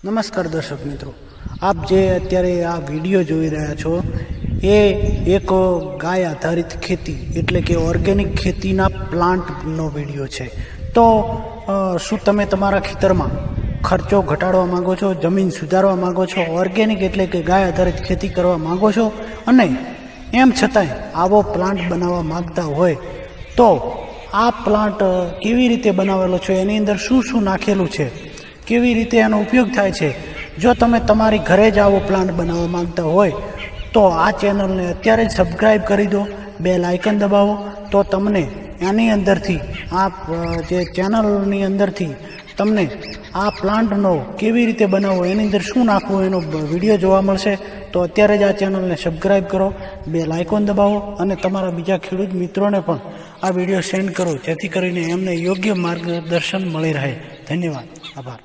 નમસ્કાર દર્શક મિત્રો, આપ જે અત્યારે આ વિડીયો જોઈ રહ્યા છો એ એક ગાય આધારિત ખેતી એટલે કે ઓર્ગેનિક ખેતીના પ્લાન્ટનો વિડીયો છે. તો શું તમે તમારા ખેતરમાં ખર્ચો ઘટાડવા માંગો છો, જમીન સુધારવા માંગો છો, ઓર્ગેનિક એટલે કે ગાય આધારિત ખેતી કરવા માંગો છો અને એમ છતાંય આવો પ્લાન્ટ બનાવવા માંગતા હોય તો આ પ્લાન્ટ કેવી રીતે બનાવેલો છે, એની અંદર શું શું નાખેલું છે, કેવી રીતે એનો ઉપયોગ થાય છે, જો તમે તમારી ઘરે જ આવો પ્લાન્ટ બનાવવા માંગતા હોય તો આ ચેનલને અત્યારે જ સબસ્ક્રાઈબ કરી દો, બેલ આઇકન દબાવો તો તમને એની અંદરથી આ જે ચેનલની અંદરથી તમને આ પ્લાન્ટનો કેવી રીતે બનાવવો, એની અંદર શું નાખવું એનો વિડીયો જોવા મળશે. તો અત્યારે જ આ ચેનલને સબસ્ક્રાઈબ કરો, બેલ આઇકોન દબાવો અને તમારા બીજા ખેડૂત મિત્રોને પણ આ વિડીયો સેન્ડ કરો જેથી કરીને એમને યોગ્ય માર્ગદર્શન મળી રહે. ધન્યવાદ, આભાર.